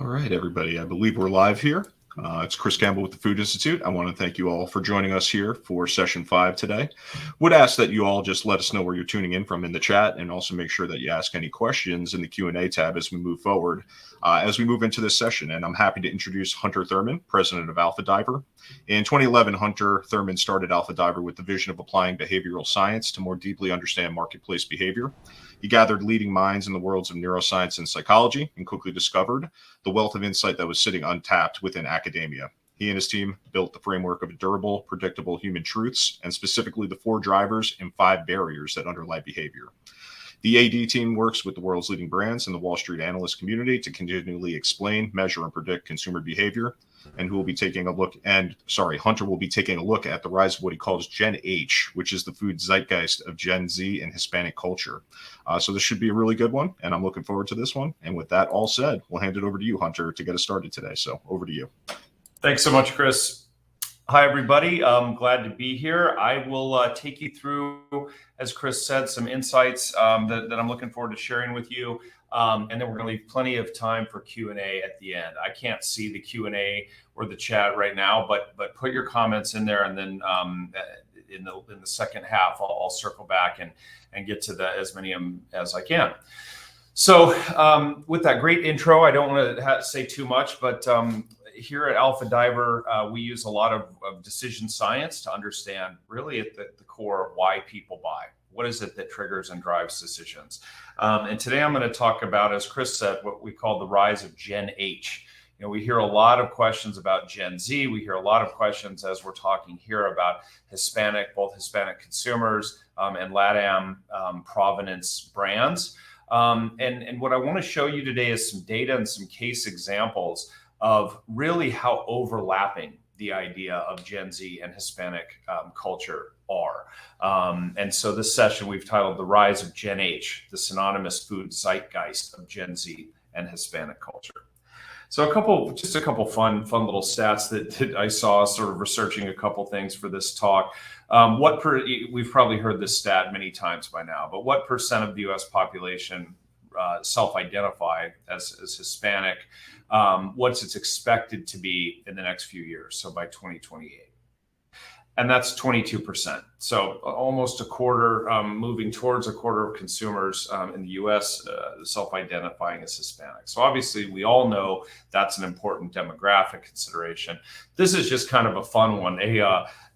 All right, everybody. I believe we're live here. It's Chris Campbell with the Food Institute. I want to thank you all for joining us here for session 5 today. Would ask that you all just let us know where you're tuning in from in the chat, and also make sure that you ask any questions in the Q&A tab as we move forward, as we move into this session. And I'm happy to introduce Hunter Thurman, president of Alpha Diver. In 2011, Hunter Thurman started Alpha Diver with the vision of applying behavioral science to more deeply understand marketplace behavior. He gathered leading minds in the worlds of neuroscience and psychology and quickly discovered the wealth of insight that was sitting untapped within academia. He and his team built the framework of durable, predictable human truths, and specifically the 4 drivers and 5 barriers that underlie behavior. The AD team works with the world's leading brands and the Wall Street analyst community to continually explain, measure, and predict consumer behavior. And Hunter will be taking a look at the rise of what he calls Gen H, which is the food zeitgeist of Gen Z and Hispanic culture. So this should be a really good one, and I'm looking forward to this one. And with that all said, we'll hand it over to you, Hunter, to get us started today. So over to you. Thanks so much, Chris. Hi, everybody. I'm glad to be here. I will take you through, as Chris said, some insights that I'm looking forward to sharing with you. And then we're going to leave plenty of time for Q&A at the end. I can't see the Q&A or the chat right now, but put your comments in there, and then in the second half, I'll circle back and get to as many as I can. So with that great intro, I don't want to say too much, but here at Alpha Diver, we use a lot of decision science to understand really at the core why people buy. What is it that triggers and drives decisions? And today I'm going to talk about, as Chris said, what we call the rise of Gen H. You know, we hear a lot of questions about Gen Z. We hear a lot of questions as we're talking here about both Hispanic consumers and LATAM provenance brands. And what I want to show you today is some data and some case examples of really how overlapping the idea of Gen Z and Hispanic culture are. And so this session we've titled The Rise of Gen H, the synonymous food zeitgeist of Gen Z and Hispanic culture. So just a couple fun little stats that I saw sort of researching a couple things for this talk. We've probably heard this stat many times by now, but what % of the US population self-identify as Hispanic? What's it's expected to be in the next few years, so by 2028. And that's 22%. So almost a quarter, moving towards a quarter of consumers in the US self-identifying as Hispanic. So obviously we all know that's an important demographic consideration. This is just kind of a fun one.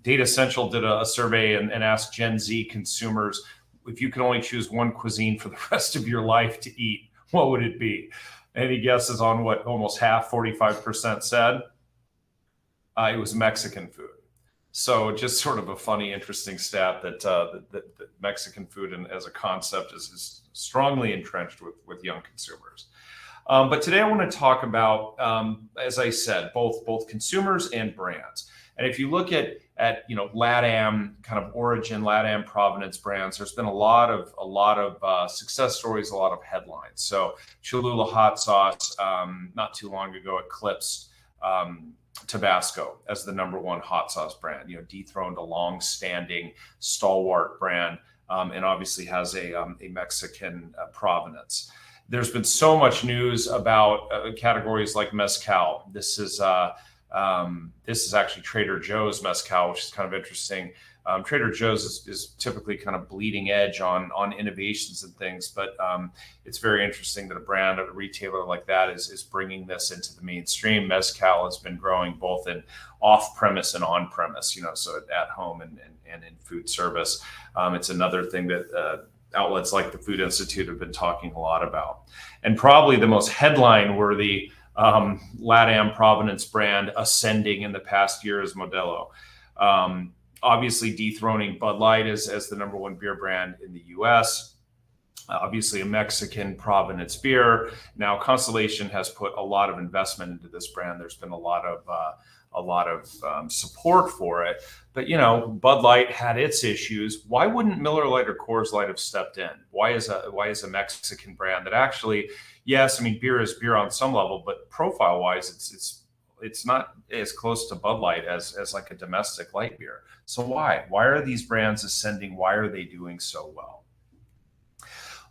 Data Central did a survey and asked Gen Z consumers, if you could only choose one cuisine for the rest of your life to eat, what would it be? Any guesses on what almost half, 45% said? It was Mexican food. So just sort of a funny, interesting stat that Mexican food as a concept is strongly entrenched with young consumers. But today I want to talk about, as I said, both consumers and brands. And if you look at LATAM kind of origin, LATAM provenance brands, there's been a lot of success stories, a lot of headlines. So Cholula hot sauce not too long ago eclipsed Tabasco as the #1 hot sauce brand. Dethroned a long-standing stalwart brand, and obviously has a Mexican provenance. There's been so much news about categories like mezcal. This is actually Trader Joe's mezcal, which is kind of interesting. Trader Joe's is typically kind of bleeding edge on innovations and things, but it's very interesting that a brand, a retailer like that is bringing this into the mainstream. Mezcal has been growing both in off-premise and on-premise, so at home and in food service. It's another thing that outlets like the Food Institute have been talking a lot about. And probably the most headline-worthy LATAM provenance brand ascending in the past year is Modelo. Obviously dethroning Bud Light as the #1 beer brand in the US. Obviously a Mexican provenance beer. Now Constellation has put a lot of investment into this brand. There's been a lot of support for it. But Bud Light had its issues. Why wouldn't Miller Lite or Coors Light have stepped in? Why is a Mexican brand that actually, yes, I mean beer is beer on some level, but profile wise it's not as close to Bud Light as like a domestic light beer. So why are these brands ascending? Why are they doing so well?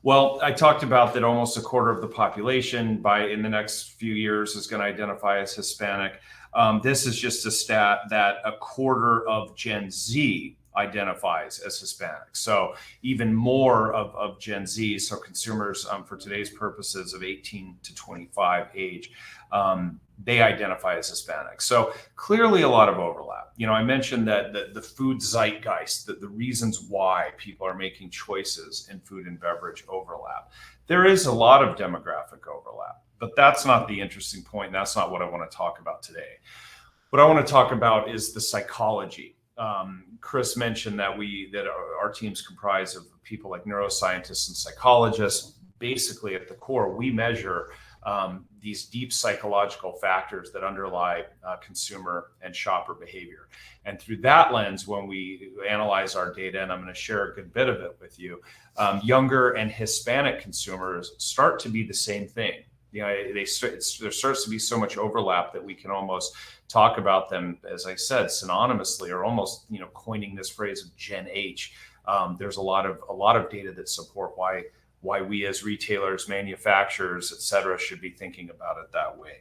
Well, I talked about that almost a quarter of the population in the next few years is going to identify as Hispanic. This is just a stat that a quarter of Gen Z identifies as Hispanic. So even more of Gen Z, so consumers for today's purposes of 18 to 25 age, they identify as Hispanic. So clearly a lot of overlap. I mentioned that the food zeitgeist, the reasons why people are making choices in food and beverage overlap. There is a lot of demographic overlap, but that's not the interesting point. That's not what I want to talk about today. What I want to talk about is the psychology. Chris mentioned that our team's comprised of people like neuroscientists and psychologists. Basically, at the core, we measure these deep psychological factors that underlie consumer and shopper behavior. And through that lens, when we analyze our data, and I'm going to share a good bit of it with you, younger and Hispanic consumers start to be the same thing. There starts to be so much overlap that we can almost talk about them, as I said, synonymously, or almost, coining this phrase of Gen H. There's a lot of data that support why we as retailers, manufacturers, et cetera, should be thinking about it that way.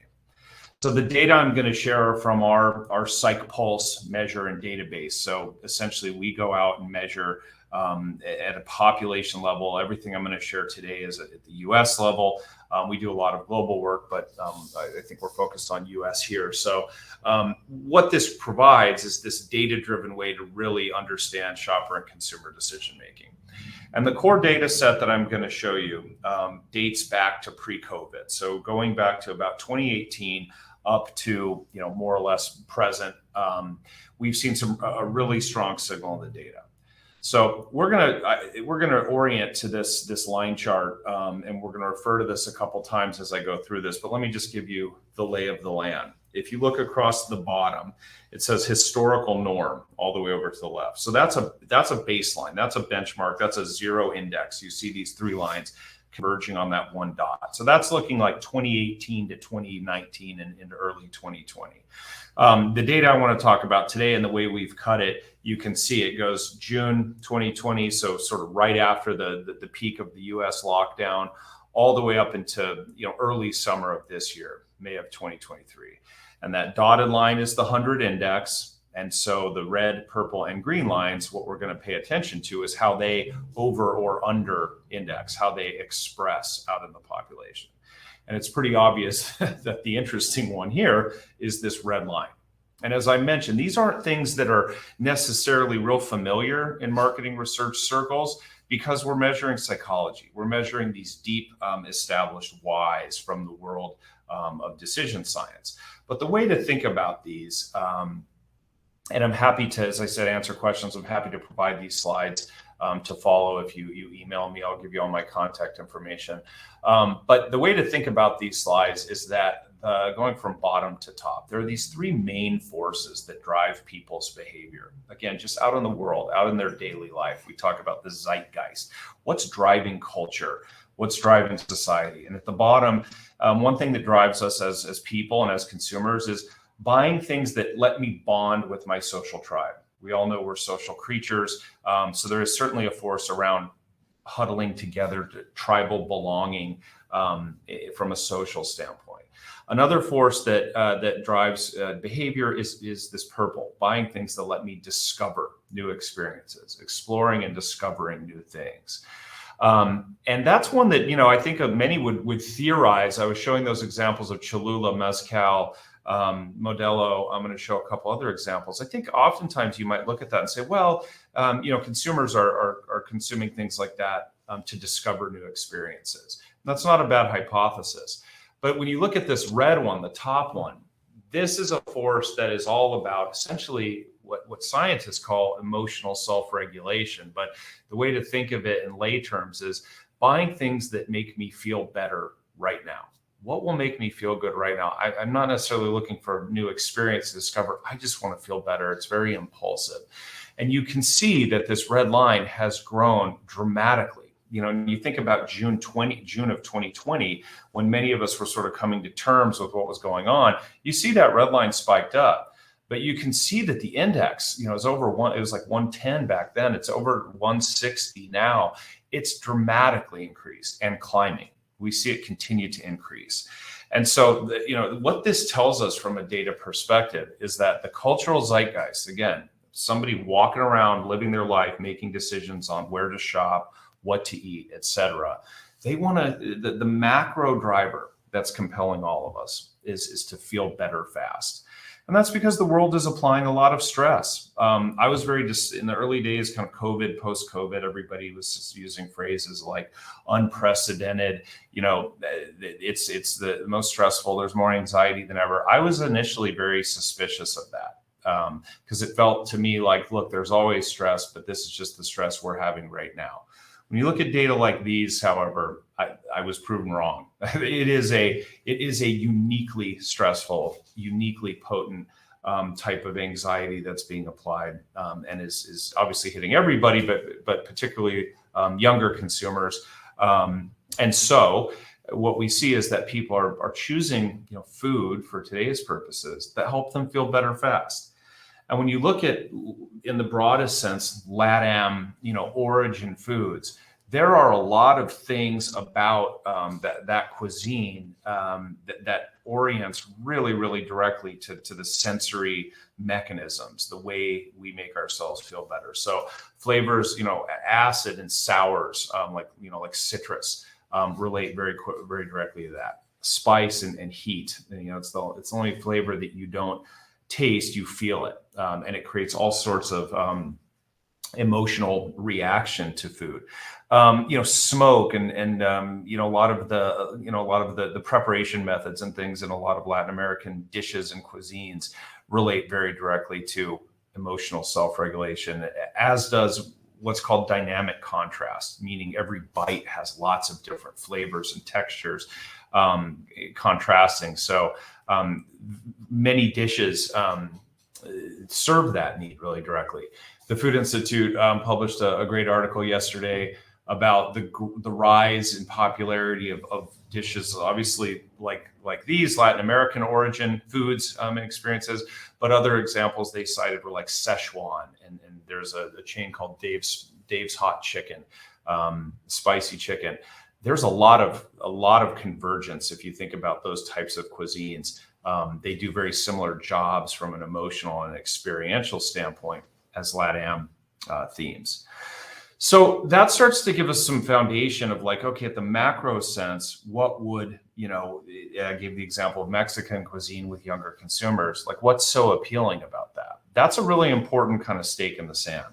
So the data I'm going to share are from our Psych Pulse measure and database. So essentially, we go out and measure at a population level. Everything I'm going to share today is at the U.S. level. We do a lot of global work, but I think we're focused on U.S. here. So what this provides is this data-driven way to really understand shopper and consumer decision-making. And the core data set that I'm going to show you dates back to pre-COVID. So going back to about 2018 up to more or less present, we've seen a really strong signal in the data. So we're gonna orient to this line chart, and we're gonna refer to this a couple times as I go through this. But let me just give you the lay of the land. If you look across the bottom, it says historical norm all the way over to the left. So that's a baseline. That's a benchmark. That's a zero index. You see these three lines converging on that one dot. So that's looking like 2018 to 2019 and into early 2020. The data I want to talk about today and the way we've cut it, you can see it goes June 2020, so sort of right after the peak of the US lockdown, all the way up into early summer of this year, May of 2023. And that dotted line is the 100 index. And so the red, purple, and green lines, what we're going to pay attention to is how they over or under index, how they express out in the population. And it's pretty obvious that the interesting one here is this red line. And as I mentioned, these aren't things that are necessarily real familiar in marketing research circles because we're measuring psychology. We're measuring these deep established whys from the world of decision science. But the way to think about these, and I'm happy to, as I said, answer questions. I'm happy to provide these slides to follow. If you email me, I'll give you all my contact information. But the way to think about these slides is that going from bottom to top, there are these three main forces that drive people's behavior. Again, just out in the world, out in their daily life. We talk about the zeitgeist. What's driving culture? What's driving society? And at the bottom, one thing that drives us as people and as consumers is buying things that let me bond with my social tribe. We all know we're social creatures. So there is certainly a force around huddling together to tribal belonging from a social standpoint. Another force that drives behavior is this purple, buying things that let me discover new experiences, exploring and discovering new things. And that's one that, I think many would theorize. I was showing those examples of Cholula, Mezcal, Modelo. I'm going to show a couple other examples. I think oftentimes you might look at that and say, well, consumers are consuming things like that to discover new experiences. And that's not a bad hypothesis. But when you look at this red one, the top one, this is a force that is all about essentially what scientists call emotional self-regulation. But the way to think of it in lay terms is buying things that make me feel better right now. What will make me feel good right now? I'm not necessarily looking for new experience to discover. I just want to feel better. It's very impulsive. And you can see that this red line has grown dramatically. You think about June of 2020, when many of us were sort of coming to terms with what was going on, you see that red line spiked up. But you can see that the index, is over one. It was like 110 back then. It's over 160 now. It's dramatically increased and climbing. We see it continue to increase. And so, what this tells us from a data perspective is that the cultural zeitgeist, again, somebody walking around, living their life, making decisions on where to shop, what to eat, etc. They want to, the macro driver that's compelling all of us is to feel better fast. And that's because the world is applying a lot of stress. I was in the early days, kind of COVID, post-COVID, everybody was just using phrases like unprecedented, it's the most stressful, there's more anxiety than ever. I was initially very suspicious of that because it felt to me like, look, there's always stress, but this is just the stress we're having right now. When you look at data like these, however, I was proven wrong. It is a uniquely stressful, uniquely potent type of anxiety that's being applied and is obviously hitting everybody, but particularly younger consumers. And so what we see is that people are choosing food for today's purposes that help them feel better fast. And when you look at, in the broadest sense, LATAM, origin foods, there are a lot of things about that cuisine that orients really, really directly to the sensory mechanisms, the way we make ourselves feel better. So flavors, acid and sours, like citrus, relate very directly to that. Spice and heat, it's the only flavor that you don't taste, you feel it, and it creates all sorts of emotional reaction to food. Smoke and a lot of the preparation methods and things in a lot of Latin American dishes and cuisines relate very directly to emotional self-regulation, as does what's called dynamic contrast, meaning every bite has lots of different flavors and textures contrasting. So many dishes serve that need really directly. The Food Institute published a great article yesterday about the rise in popularity of dishes, obviously like these Latin American origin foods and experiences, but other examples they cited were like Szechuan, and there's a chain called Dave's Hot Chicken, spicy chicken. There's a lot of convergence if you think about those types of cuisines. They do very similar jobs from an emotional and experiential standpoint as LATAM themes. So that starts to give us some foundation of like, okay, at the macro sense, what would, I gave the example of Mexican cuisine with younger consumers, like what's so appealing about that? That's a really important kind of stake in the sand.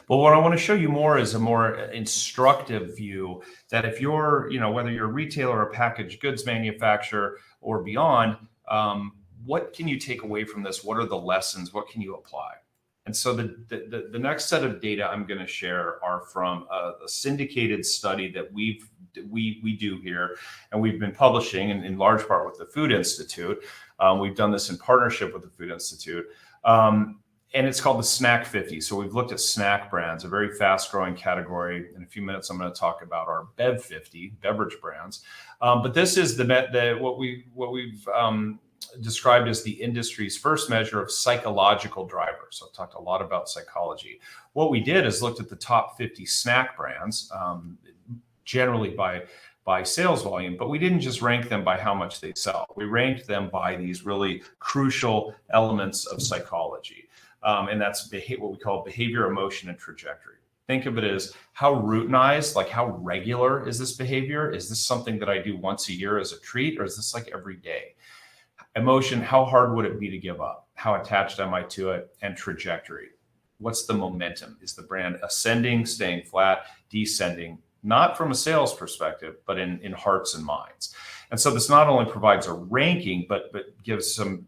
But what I want to show you more is a more instructive view that if you're, whether you're a retailer or a packaged goods manufacturer or beyond, what can you take away from this? What are the lessons? What can you apply? And so the next set of data I'm going to share are from a syndicated study that we do here, and we've been publishing in large part with the Food Institute. We've done this in partnership with the Food Institute. And it's called the Snack 50. So we've looked at snack brands, a very fast growing category. In a few minutes, I'm going to talk about our Bev 50 beverage brands. But this is what we've described as the industry's first measure of psychological drivers. So I've talked a lot about psychology. What we did is looked at the top 50 snack brands, generally by sales volume, but we didn't just rank them by how much they sell. We ranked them by these really crucial elements of psychology. And that's what we call behavior, emotion, and trajectory. Think of it as how routinized, like how regular is this behavior? Is this something that I do once a year as a treat, or is this like every day? Emotion, how hard would it be to give up? How attached am I to it? And trajectory, what's the momentum? Is the brand ascending, staying flat, descending? Not from a sales perspective, but in hearts and minds. And so this not only provides a ranking, but gives some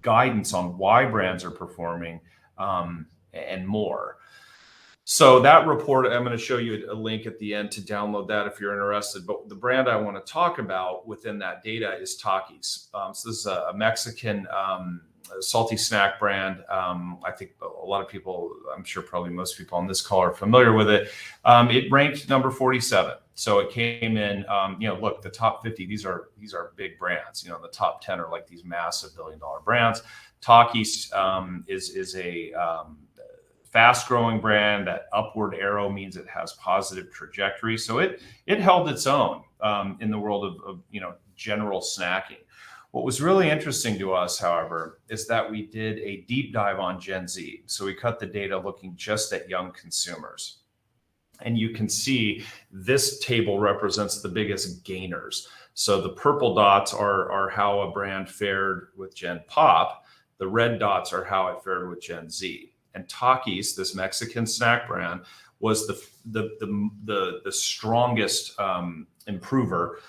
guidance on why brands are performing and more. So that report, I'm going to show you a link at the end to download that if you're interested. But the brand I want to talk about within that data is Takis. So this is a Mexican salty snack brand. I think a lot of people, I'm sure probably most people on this call are familiar with it. It ranked number 47 So it came in, look, the top 50, these are big brands. The top 10 are like these massive billion-dollar brands. Takis is a fast-growing brand. That upward arrow means it has positive trajectory. So it held its own in the world of general snacking. What was really interesting to us, however, is that we did a deep dive on Gen Z. So we cut the data looking just at young consumers. And you can see this table represents the biggest gainers. So the purple dots are how a brand fared with Gen Pop. The red dots are how it fared with Gen Z. And Takis, this Mexican snack brand, was the strongest improver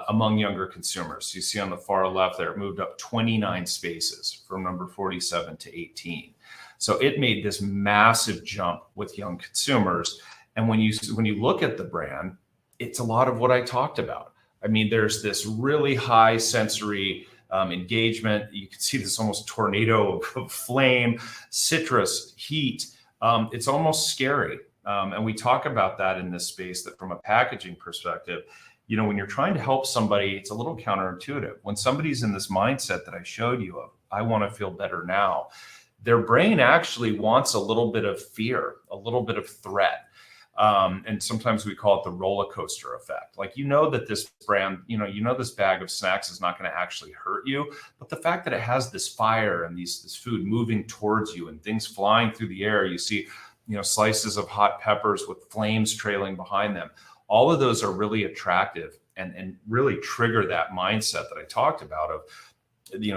among younger consumers. You see on the far left there, it moved up 29 spaces from number 47 to 18. So it made this massive jump with young consumers. And when you look at the brand, it's a lot of what I talked about. I mean, there's this really high sensory engagement. You can see this almost tornado of flame, citrus, heat. It's almost scary. And we talk about that in this space, that from a packaging perspective, when you're trying to help somebody, it's a little counterintuitive. When somebody's in this mindset that I showed you of, I want to feel better now, their brain actually wants a little bit of fear, a little bit of threat. And sometimes we call it the roller coaster effect. Like, that this brand, this bag of snacks is not going to actually hurt you. But the fact that it has this fire and this food moving towards you and things flying through the air, you see, slices of hot peppers with flames trailing behind them. All of those are really attractive and really trigger that mindset that I talked about of,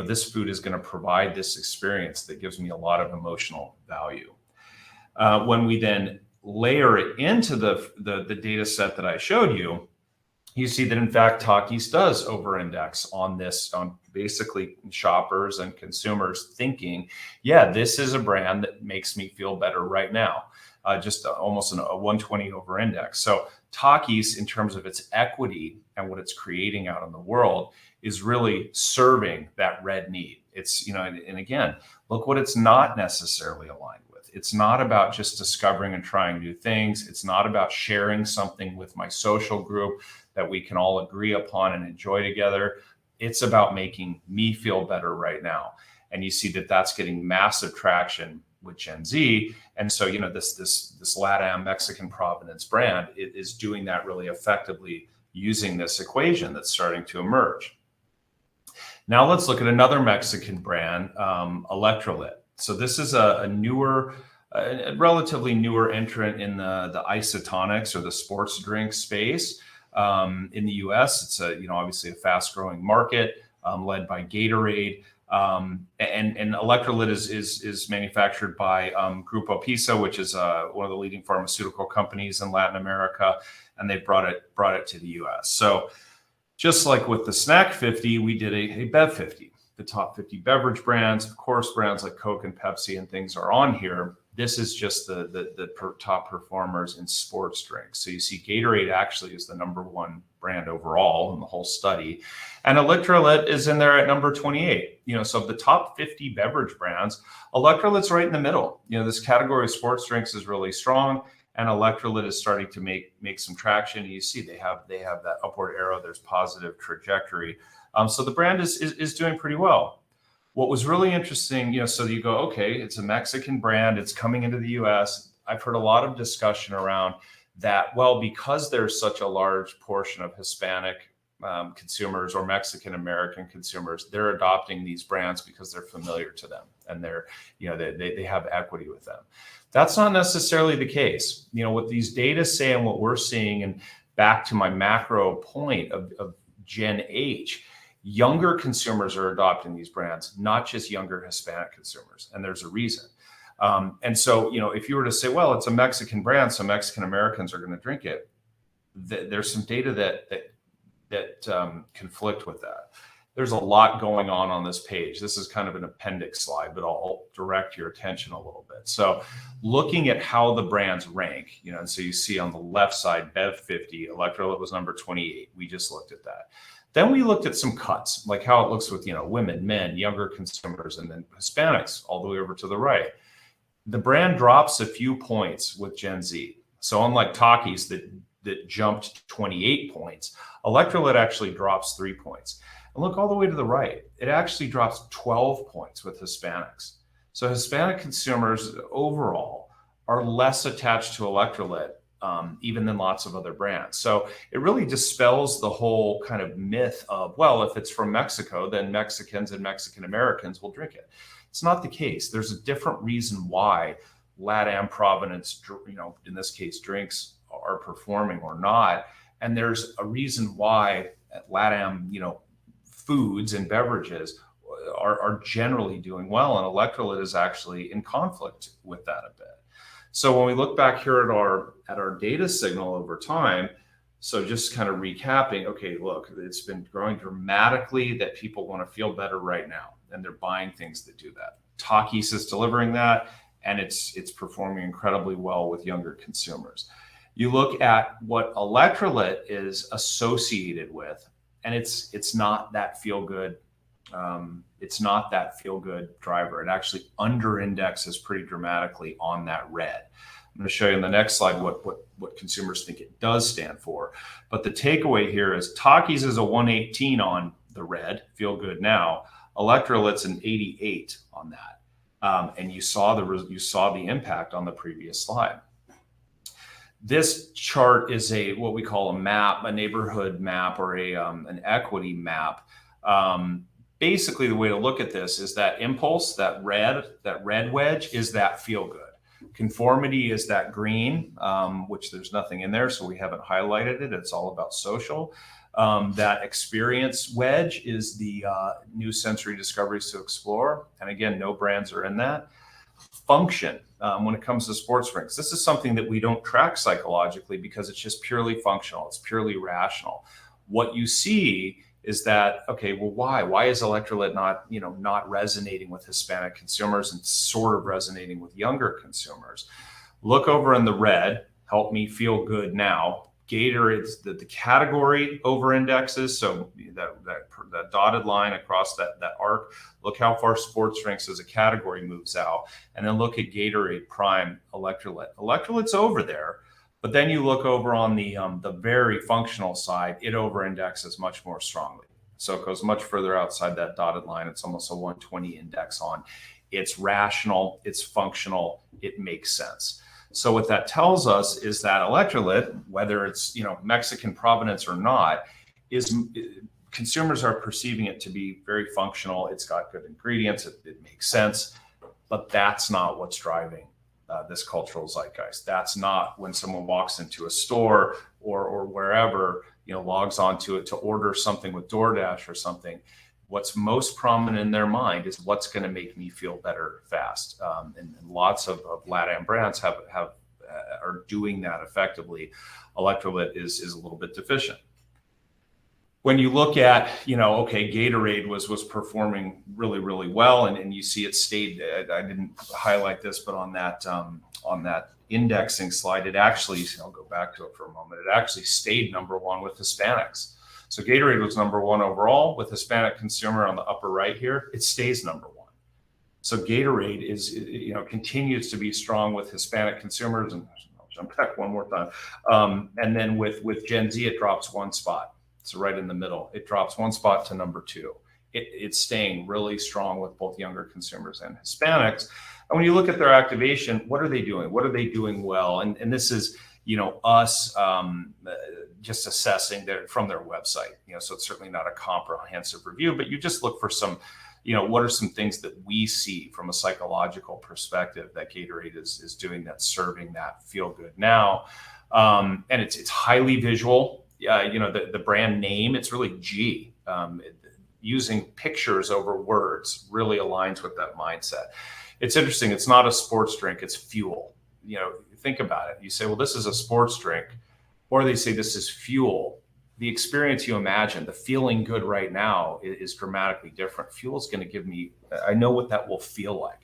this food is going to provide this experience that gives me a lot of emotional value. When we then layer it into the data set that I showed you, you see that in fact Takis does over-index on this, on basically shoppers and consumers thinking, yeah, this is a brand that makes me feel better right now. Just almost a 120 over-index. So Takis, in terms of its equity and what it's creating out in the world, is really serving that red need. It's, and again, look what it's not necessarily aligned with. It's not about just discovering and trying new things. It's not about sharing something with my social group that we can all agree upon and enjoy together. It's about making me feel better right now. And you see that that's getting massive traction with Gen Z. And so, this LATAM Mexican provenance brand is doing that really effectively using this equation that's starting to emerge. Now let's look at another Mexican brand, Electrolit. So this is a relatively newer entrant in the isotonics or the sports drink space. In the U.S., it's obviously a fast-growing market led by Gatorade. And Electrolit is manufactured by Grupo Pisa, which is one of the leading pharmaceutical companies in Latin America, and they brought it to the U.S. So just like with the Snack 50, we did a Bev 50. The top 50 beverage brands, of course, brands like Coke and Pepsi and things are on here. This is just the top performers in sports drinks. So you see Gatorade actually is the #1 brand overall in the whole study. And Electrolit is in there at number 28. So of the top 50 beverage brands, Electrolit's right in the middle. This category of sports drinks is really strong, and Electrolit is starting to make some traction. You see they have that upward arrow. There's positive trajectory. So the brand is doing pretty well. What was really interesting, so you go, okay, it's a Mexican brand, it's coming into the US. I've heard a lot of discussion around that, well, because there's such a large portion of Hispanic consumers or Mexican American consumers, they're adopting these brands because they're familiar to them and they have equity with them. That's not necessarily the case. What these data say and what we're seeing, and back to my macro point of Gen H, younger consumers are adopting these brands, not just younger Hispanic consumers. And there's a reason. And so, if you were to say, well, it's a Mexican brand, so Mexican Americans are going to drink it, there's some data that conflict with that. There's a lot going on this page. This is kind of an appendix slide, but I'll direct your attention a little bit. So looking at how the brands rank, and so you see on the left side, Bev 50, Electrolit was number 28. We just looked at that. Then we looked at some cuts, like how it looks with, women, men, younger consumers, and then Hispanics all the way over to the right. The brand drops a few points with Gen Z. So unlike Takis that that jumped 28 points. Electrolyte actually drops 3 points. And look all the way to the right. It actually drops 12 points with Hispanics. So Hispanic consumers overall are less attached to electrolyte even than lots of other brands. So it really dispels the whole kind of myth of, well, if it's from Mexico, then Mexicans and Mexican Americans will drink it. It's not the case. There's a different reason why LATAM provenance, in this case, drinks are performing or not. And there's a reason why LATAM, foods and beverages are generally doing well. And electrolyte is actually in conflict with that a bit. So when we look back here at our data signal over time, so just kind of recapping, okay, look, it's been growing dramatically that people want to feel better right now, and they're buying things that do that. Takis is delivering that, and it's performing incredibly well with younger consumers. You look at what electrolyte is associated with, and it's not that feel good. It's not that feel good driver. It actually under indexes pretty dramatically on that red. I'm going to show you in the next slide what consumers think it does stand for. But the takeaway here is Takis is a 118 on the red, feel good now. Electrolyte's an 88 on that. And you saw the impact on the previous slide. This chart is what we call a map, a neighborhood map, or an equity map. Basically, the way to look at this is that impulse, that red wedge, is that feel good. Conformity is that green, which there's nothing in there, so we haven't highlighted it. It's all about social. That experience wedge is the new sensory discoveries to explore. And again, no brands are in that. Function, when it comes to sports drinks, this is something that we don't track psychologically because it's just purely functional. It's purely rational. What you see is that, okay, well, why is electrolyte not resonating with Hispanic consumers and sort of resonating with younger consumers? Look over in the red, help me feel good now. Gatorade's the category over indexes. So that dotted line across that arc, look how far sports drinks as a category moves out. And then look at Gatorade Prime Electrolyte. Electrolyte's over there. But then you look over on the very functional side, it over indexes much more strongly. So it goes much further outside that dotted line. It's almost a 120 index on. It's rational, it's functional, it makes sense. So what that tells us is that electrolyte, whether it's Mexican provenance or not, consumers are perceiving it to be very functional. It's got good ingredients, it makes sense, but that's not what's driving this cultural zeitgeist. That's not when someone walks into a store or wherever, logs onto it to order something with DoorDash or something. What's most prominent in their mind is what's going to make me feel better fast. And lots of LATAM brands are doing that effectively. Electrolyte is a little bit deficient. When you look at, Gatorade was performing really, really well, and you see it stayed. I didn't highlight this, but on that indexing slide, it actually, I'll go back to it for a moment. It actually stayed number one with Hispanics. So Gatorade was number one overall with Hispanic consumer on the upper right here. It stays number one. So Gatorade continues to be strong with Hispanic consumers, and I'll jump back one more time. And then with Gen Z, it drops one spot. So right in the middle, it drops one spot to number two. It's staying really strong with both younger consumers and Hispanics. And when you look at their activation, what are they doing? What are they doing well? And this is, us just assessing from their website. So it's certainly not a comprehensive review, but you just look for some, what are some things that we see from a psychological perspective that Gatorade is doing that's serving that feel good now. And it's highly visual. The brand name, it's really G. Using pictures over words really aligns with that mindset. It's interesting. It's not a sports drink. It's fuel. Think about it. You say, well, this is a sports drink, or they say this is fuel. The experience you imagine, the feeling good right now is dramatically different. Fuel is going to give me, I know what that will feel like.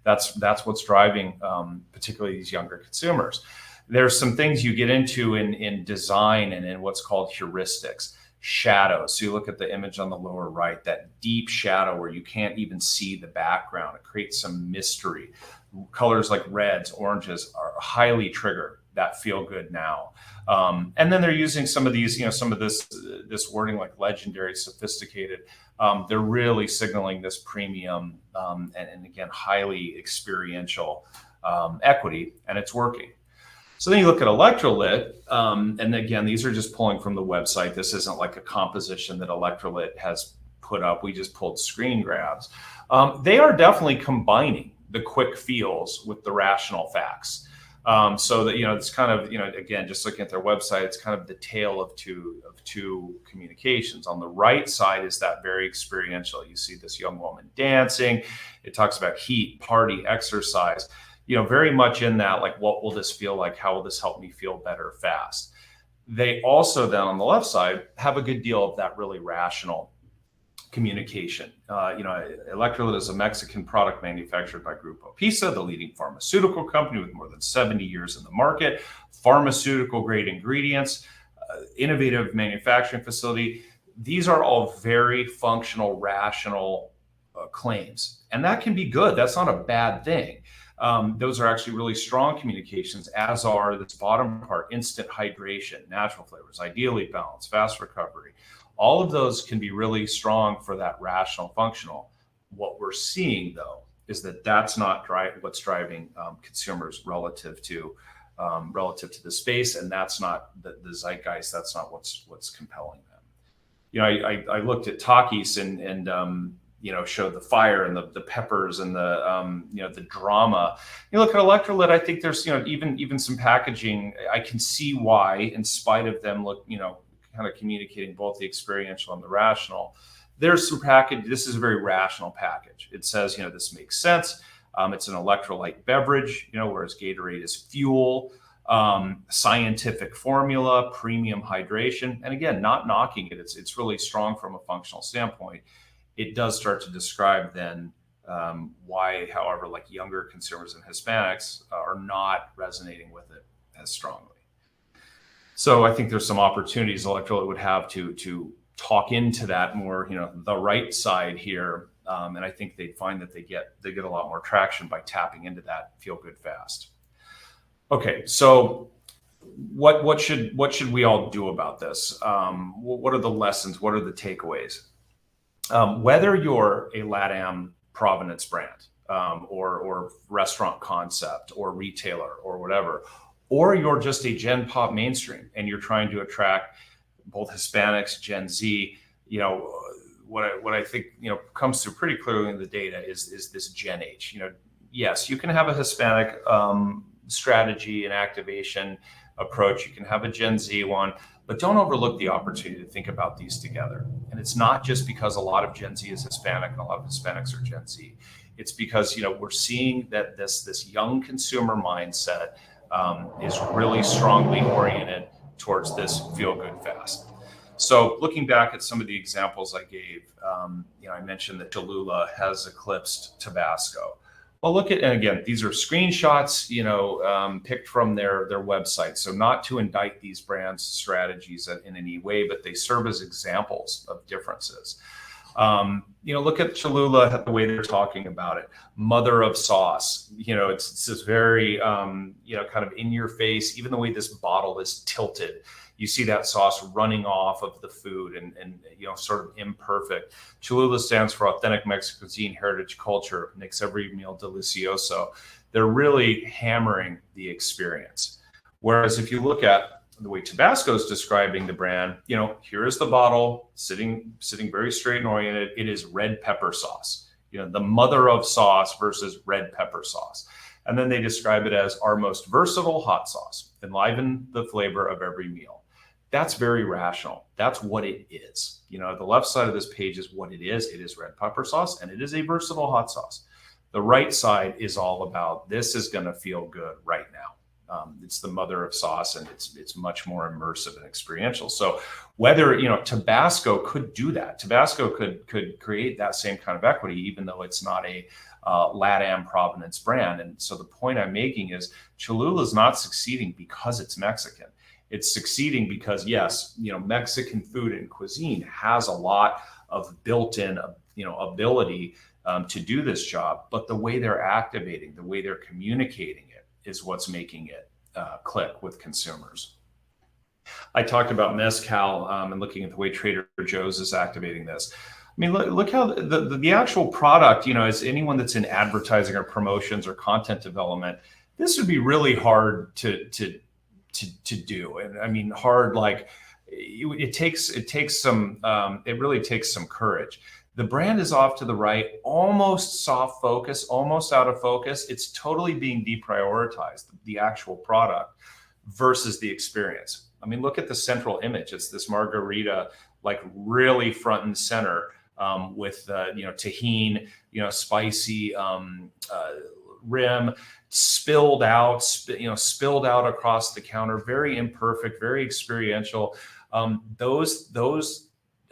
That's what's driving particularly these younger consumers. There's some things you get into in design and in what's called heuristics, shadows. So you look at the image on the lower right, that deep shadow where you can't even see the background. It creates some mystery. Colors like reds, oranges are highly trigger. that feel good now. And then they're using some of these, some of this wording like legendary, sophisticated. They're really signaling this premium and again, highly experiential equity, and it's working. So then you look at Electrolit, and again, these are just pulling from the website. This isn't like a composition that Electrolit has put up. We just pulled screen grabs. They are definitely combining the quick feels with the rational facts. So that, it's kind of, again, just looking at their website, it's kind of the tale of two communications. On the right side is that very experiential. You see this young woman dancing. It talks about heat, party, exercise, very much in that, like, what will this feel like? How will this help me feel better fast? They also then on the left side have a good deal of that really rational communication. Electrolit is a Mexican product manufactured by Grupo Pisa, the leading pharmaceutical company with more than 70 years in the market, pharmaceutical grade ingredients, innovative manufacturing facility. These are all very functional, rational claims. And that can be good. That's not a bad thing. Those are actually really strong communications, as are this bottom part: instant hydration, natural flavors, ideally balanced, fast recovery. All of those can be really strong for that rational, functional. What we're seeing, though, is that that's not what's driving consumers relative to the space, and that's not the zeitgeist. That's not what's compelling them. I looked at Takis and showed the fire and the peppers and the drama. You look at Electrolit, I think there's, even some packaging. I can see why, in spite of them kind of communicating both the experiential and the rational, there's some package. This is a very rational package. It says, this makes sense. It's an electrolyte beverage, whereas Gatorade is fuel, scientific formula, premium hydration. And again, not knocking it. It's really strong from a functional standpoint. It does start to describe then why, however, like younger consumers and Hispanics are not resonating with it as strongly. So I think there's some opportunities Electrolit would have to talk into that more, the right side here. And I think they'd find that they get a lot more traction by tapping into that feel good fast. Okay, so what should we all do about this? What are the lessons? What are the takeaways? Whether you're a LATAM provenance brand or restaurant concept or retailer or whatever, or you're just a Gen Pop mainstream and you're trying to attract both Hispanics, Gen Z, what I think comes through pretty clearly in the data is this Gen H. Yes, you can have a Hispanic strategy and activation approach. You can have a Gen Z one, but don't overlook the opportunity to think about these together. And it's not just because a lot of Gen Z is Hispanic and a lot of Hispanics are Gen Z. It's because we're seeing that this young consumer mindset is really strongly oriented towards this feel good fast. So looking back at some of the examples I gave, I mentioned that Cholula has eclipsed Tabasco. Well, look at, and again, these are screenshots, picked from their website. So not to indict these brands' strategies in any way, but they serve as examples of differences. Look at Cholula, the way they're talking about it. Mother of sauce. It's this very, kind of in your face. Even the way this bottle is tilted, you see that sauce running off of the food and sort of imperfect. Cholula stands for authentic Mexican cuisine, heritage culture, makes every meal delicioso. They're really hammering the experience. Whereas if you look at the way Tabasco is describing the brand, here is the bottle sitting very straight and oriented. It is red pepper sauce, the mother of sauce versus red pepper sauce. And then they describe it as our most versatile hot sauce, enliven the flavor of every meal. That's very rational. That's what it is. The left side of this page is what it is. It is red pepper sauce, and it is a versatile hot sauce. The right side is all about, this is going to feel good right now. It's the mother of sauce, and it's much more immersive and experiential. So whether, Tabasco could do that. Tabasco could create that same kind of equity, even though it's not a LATAM provenance brand. And so the point I'm making is Cholula is not succeeding because it's Mexican. It's succeeding because, yes, Mexican food and cuisine has a lot of built-in, ability to do this job. But the way they're activating, the way they're communicating it is what's making it click with consumers. I talked about Mezcal and looking at the way Trader Joe's is activating this. I mean, look how the actual product, as anyone that's in advertising or promotions or content development, this would be really hard to do. And I mean, hard, like it really takes some courage. The brand is off to the right, almost soft focus, almost out of focus. It's totally being deprioritized, the actual product versus the experience. I mean, look at the central image. It's this margarita, like really front and center, with tahini, spicy rim, spilled out across the counter, very imperfect, very experiential.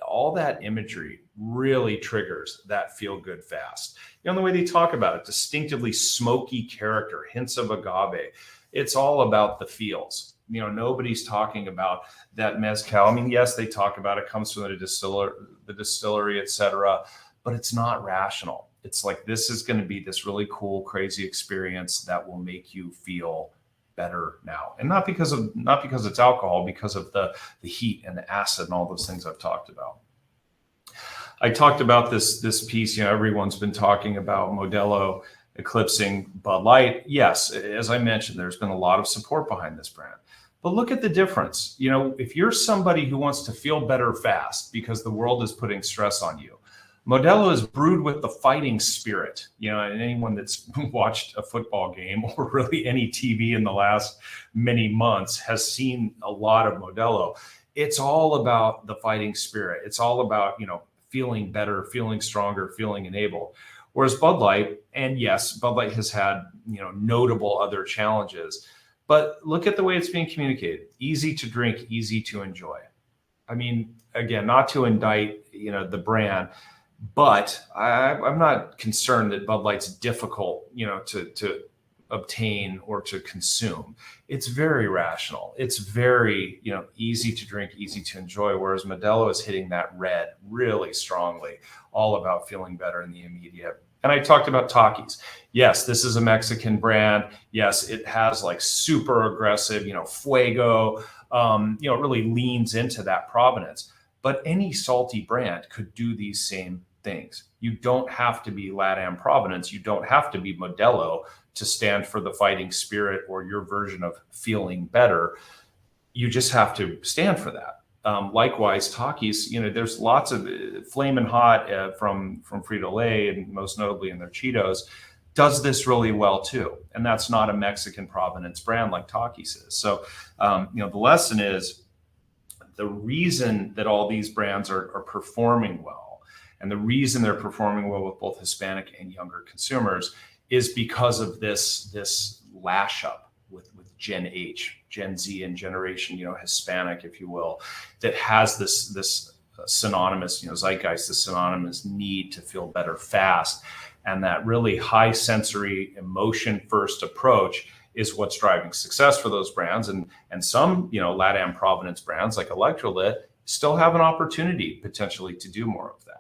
All that imagery really triggers that feel good fast. The way they talk about it, distinctively smoky character, hints of agave. It's all about the feels. Nobody's talking about that mezcal. I mean, yes, they talk about it comes from the distillery, etc., but it's not rational. It's like, this is going to be this really cool, crazy experience that will make you feel better now, and not because it's alcohol, because of the heat and the acid and all those things I've talked about. I talked about this piece. Everyone's been talking about Modelo eclipsing Bud Light. Yes, as I mentioned, there's been a lot of support behind this brand. But look at the difference. If you're somebody who wants to feel better fast because the world is putting stress on you, Modelo is brewed with the fighting spirit. And anyone that's watched a football game or really any TV in the last many months has seen a lot of Modelo. It's all about the fighting spirit. It's all about, feeling better, feeling stronger, feeling enabled. Whereas Bud Light, and yes, Bud Light has had, notable other challenges, but look at the way it's being communicated. Easy to drink, easy to enjoy. I mean, again, not to indict, the brand, but I'm not concerned that Bud Light's difficult, to obtain or to consume. It's very rational. It's very, easy to drink, easy to enjoy. Whereas Modelo is hitting that red really strongly, all about feeling better in the immediate. And I talked about Takis. Yes, this is a Mexican brand. Yes, it has like super aggressive, fuego, it really leans into that provenance. But any salty brand could do these same things. You don't have to be LATAM provenance. You don't have to be Modelo to stand for the fighting spirit or your version of feeling better. You just have to stand for that. Likewise, Takis, there's lots of Flamin' Hot from Frito-Lay, and most notably in their Cheetos, does this really well too. And that's not a Mexican provenance brand like Takis is. So, the lesson is, the reason that all these brands are performing well, and the reason they're performing well with both Hispanic and younger consumers, is because of this lash up with Gen H, Gen Z, and generation, Hispanic, if you will, that has this synonymous, zeitgeist, this synonymous need to feel better fast. And that really high sensory, emotion first approach is what's driving success for those brands. And some, LATAM provenance brands like Electrolit still have an opportunity potentially to do more of that.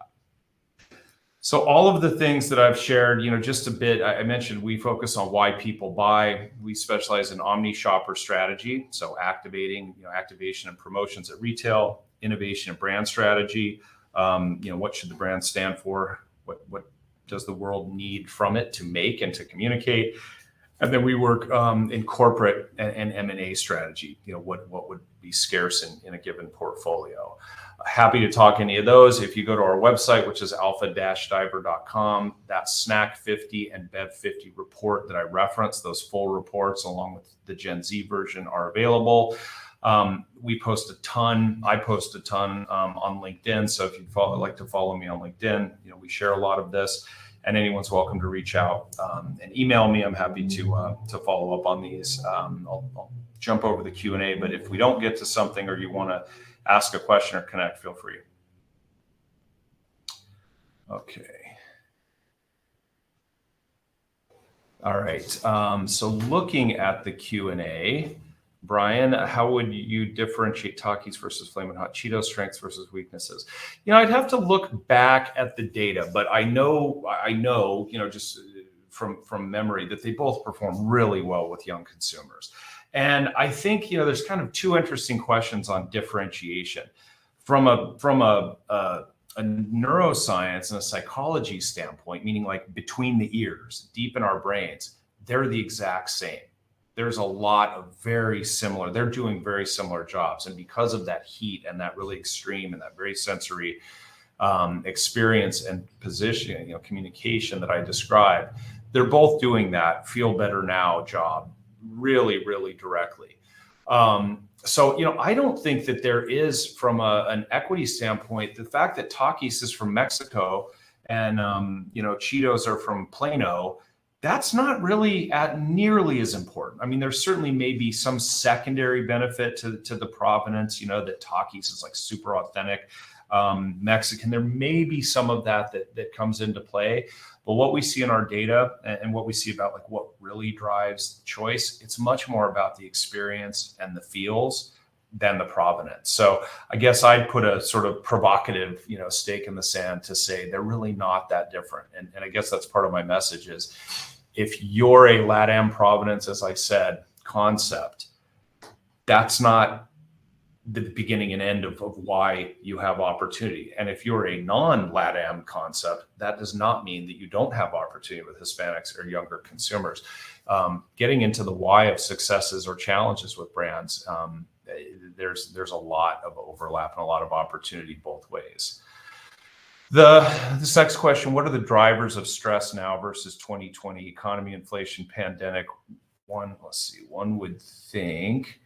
So all of the things that I've shared, just a bit, I mentioned we focus on why people buy. We specialize in omni shopper strategy. So activation and promotions at retail, innovation and brand strategy. What should the brand stand for? What does the world need from it to make and to communicate? And then we work in corporate and M&A strategy. What would be scarce in a given portfolio. Happy to talk any of those. If you go to our website, which is alpha-diver.com, that Snack 50 and Bev 50 report that I referenced, those full reports along with the Gen Z version are available. We post a ton. I post a ton on LinkedIn. So if you'd like to follow me on LinkedIn, we share a lot of this. And anyone's welcome to reach out and email me. I'm happy to follow up on these. I'll jump over the Q&A, but if we don't get to something or you want to ask a question or connect, feel free. Okay. All right. So looking at the Q&A, Brian, how would you differentiate Takis versus Flamin' Hot Cheetos, strengths versus weaknesses? I'd have to look back at the data, but I know, just from memory, that they both perform really well with young consumers. And I think, there's kind of two interesting questions on differentiation from a neuroscience and a psychology standpoint, meaning like between the ears, deep in our brains, they're the exact same. There's a lot of they're doing very similar jobs. And because of that heat and that really extreme and that very sensory experience and positioning, communication that I described, they're both doing that feel better now job really, really directly. So, I don't think that there is, from an equity standpoint, the fact that Takis is from Mexico and, Cheetos are from Plano, that's not really nearly as important. I mean, there certainly may be some secondary benefit to the provenance, that Takis is like super authentic Mexican. There may be some of that comes into play. But what we see in our data and what we see about like what really drives choice, it's much more about the experience and the feels than the provenance. So I guess I'd put a sort of provocative, stake in the sand to say they're really not that different. And I guess that's part of my message is if you're a LATAM provenance, as I said, concept, that's not the beginning and end of why you have opportunity. And if you're a non-LATAM concept, that does not mean that you don't have opportunity with Hispanics or younger consumers. Getting into the why of successes or challenges with brands, there's a lot of overlap and a lot of opportunity both ways. This next question, what are the drivers of stress now versus 2020 economy, inflation, pandemic? One would think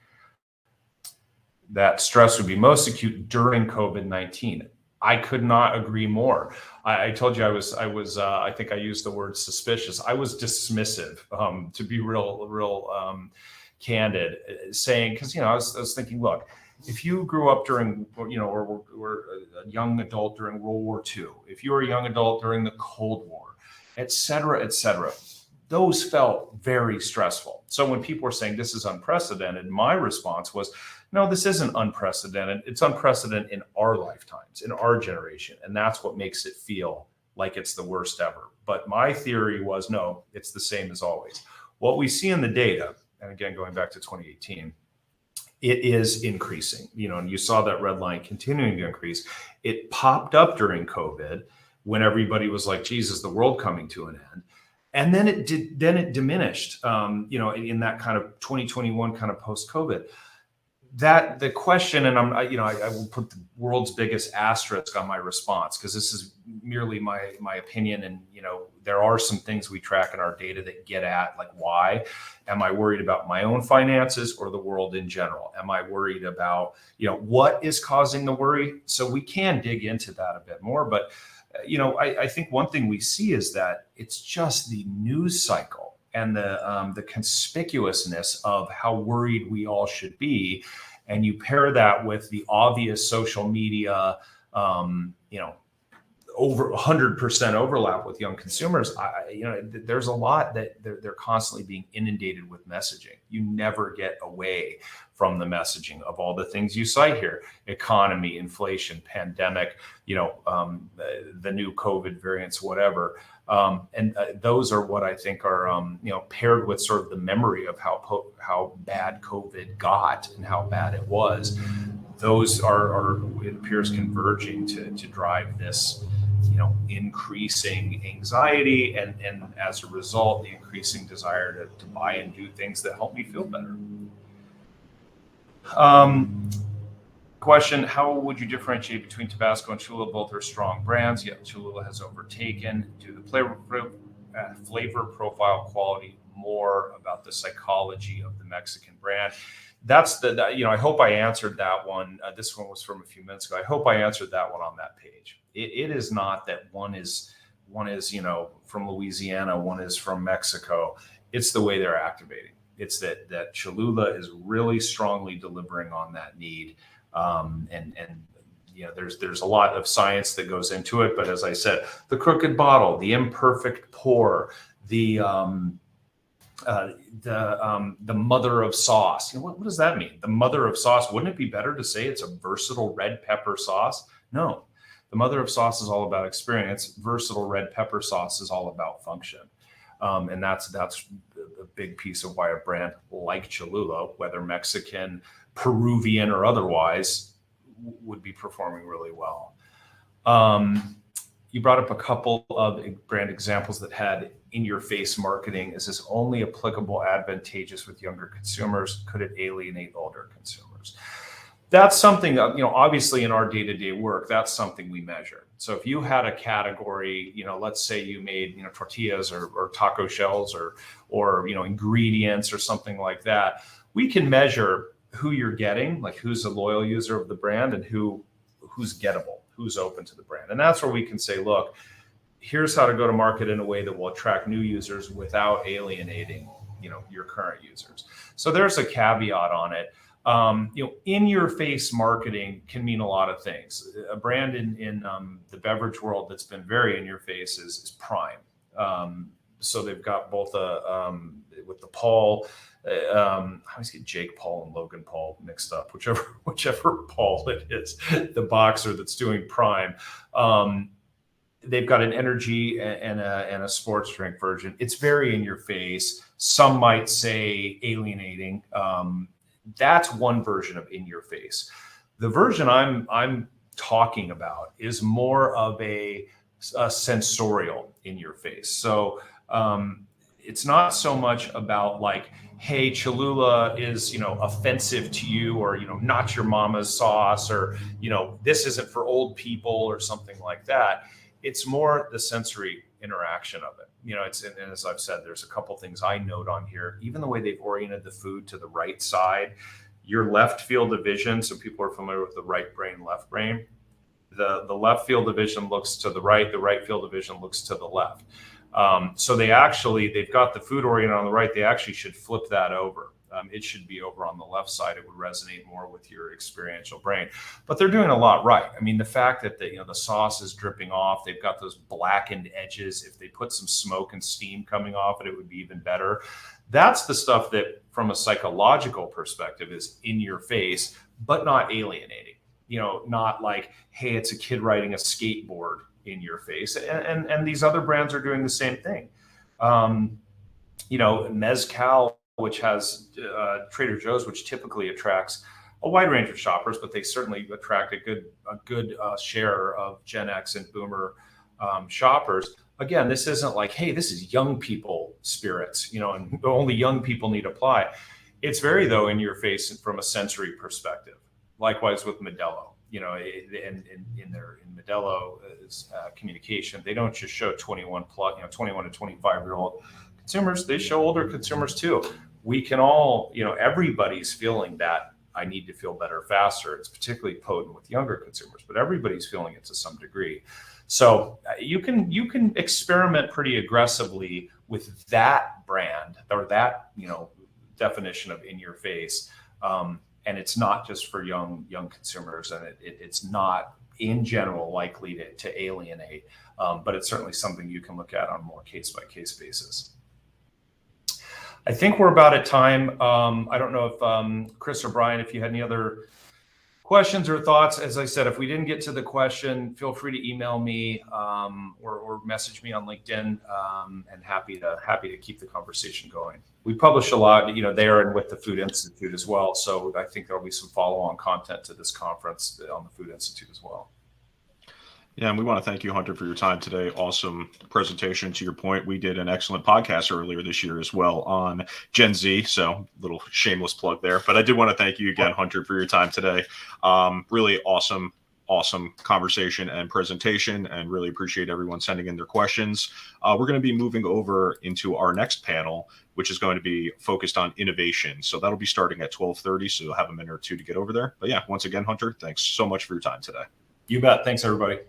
that stress would be most acute during COVID-19. I could not agree more. I told you I was. I think I used the word suspicious. I was dismissive, to be real candid, saying, because I was thinking, look, if you grew up during, or were a young adult during World War II, if you were a young adult during the Cold War, et cetera, those felt very stressful. So when people were saying this is unprecedented, my response was, no, this isn't unprecedented. It's unprecedented in our lifetimes, in our generation. And that's what makes it feel like it's the worst ever. But my theory was, no, it's the same as always. What we see in the data, and again, going back to 2018, it is increasing, and you saw that red line continuing to increase. It popped up during COVID when everybody was like, Jesus, the world coming to an end. And then it diminished, in that kind of 2021 kind of post-COVID. That the question, and I will put the world's biggest asterisk on my response because this is merely my opinion, and there are some things we track in our data that get at like, why am I worried about my own finances or the world in general? Am I worried about what is causing the worry? So we can dig into that a bit more, but I think one thing we see is that it's just the news cycle and the conspicuousness of how worried we all should be. And you pair that with the obvious social media, over 100% overlap with young consumers. There's a lot that they're constantly being inundated with messaging. You never get away from the messaging of all the things you cite here: economy, inflation, pandemic, the new COVID variants, whatever. And those are what I think are, paired with sort of the memory of how bad COVID got and how bad it was. Those are it appears converging to drive this, increasing anxiety and as a result, the increasing desire to buy and do things that help me feel better. Question, how would you differentiate between Tabasco and Cholula? Both are strong brands, yet Cholula has overtaken. Do the flavor profile quality more about the psychology of the Mexican brand? That's I hope I answered that one. This one was from a few minutes ago. I hope I answered that one on that page. It is not that one is from Louisiana, one is from Mexico. It's the way they're activating. It's that Cholula is really strongly delivering on that need. There's a lot of science that goes into it, but as I said, the crooked bottle, the imperfect pour, the mother of sauce. What does that mean? The mother of sauce. Wouldn't it be better to say it's a versatile red pepper sauce? No, the mother of sauce is all about experience. Versatile red pepper sauce is all about function. And that's a big piece of why a brand like Cholula, whether Mexican, Peruvian, or otherwise, would be performing really well. You brought up a couple of brand examples that had in-your-face marketing. Is this only applicable, advantageous with younger consumers? Could it alienate older consumers? That's something, obviously in our day-to-day work, that's something we measure. So if you had a category, let's say you made, tortillas or taco shells or ingredients or something like that, we can measure who you're getting, like who's a loyal user of the brand and who's gettable, who's open to the brand. And that's where we can say, look, here's how to go to market in a way that will attract new users without alienating, your current users. So there's a caveat on it. In-your-face marketing can mean a lot of things. A brand in the beverage world that's been very in-your-face is Prime. So they've got both with the Paul. I always get Jake Paul and Logan Paul mixed up, whichever Paul it is, the boxer that's doing Prime. They've got an energy and a sports drink version. It's very in your face. Some might say alienating. That's one version of in your face. The version I'm talking about is more of a sensorial in your face. So it's not so much about like, hey, Cholula is, offensive to you, or, not your mama's sauce, or, this isn't for old people or something like that. It's more the sensory interaction of it. And as I've said, there's a couple things I note on here. Even the way they've oriented the food to the right side, your left field of vision. So people are familiar with the right brain, left brain. The left field of vision looks to the right field of vision looks to the left. So they've got the food oriented on the right. They actually should flip that over. It should be over on the left side. It would resonate more with your experiential brain. But they're doing a lot right. I mean, the fact that the sauce is dripping off, they've got those blackened edges. If they put some smoke and steam coming off it would be even better. That's the stuff that, from a psychological perspective, is in your face, but not alienating. Not like, hey, it's a kid riding a skateboard in your face. And these other brands are doing the same thing. Mezcal, which has Trader Joe's, which typically attracts a wide range of shoppers, but they certainly attract a good share of Gen X and Boomer shoppers. Again, this isn't like, hey, this is young people spirits, and only young people need apply. It's very, though, in your face from a sensory perspective. Likewise with Modelo, in Modelo's communication, they don't just show 21 to 25-year-old consumers. They show older consumers too. We can all, everybody's feeling that I need to feel better faster. It's particularly potent with younger consumers, but everybody's feeling it to some degree. So you can experiment pretty aggressively with that brand or that, definition of in your face. And it's not just for young consumers, and it's not in general likely to alienate, but it's certainly something you can look at on a more case-by-case basis. I think we're about at time. I don't know if Chris or Brian, if you had any other questions or thoughts. As I said, if we didn't get to the question, feel free to email me or message me on LinkedIn, and happy to keep the conversation going. We publish a lot, there and with the Food Institute as well. So I think there'll be some follow-on content to this conference on the Food Institute as well. Yeah, and we want to thank you, Hunter, for your time today. Awesome presentation. To your point, we did an excellent podcast earlier this year as well on Gen Z. So little shameless plug there. But I did want to thank you again, Hunter, for your time today. Really awesome conversation and presentation, and really appreciate everyone sending in their questions. We're going to be moving over into our next panel, which is going to be focused on innovation. So that'll be starting at 12:30. So you'll have a minute or two to get over there. But yeah, once again, Hunter, thanks so much for your time today. You bet. Thanks, everybody.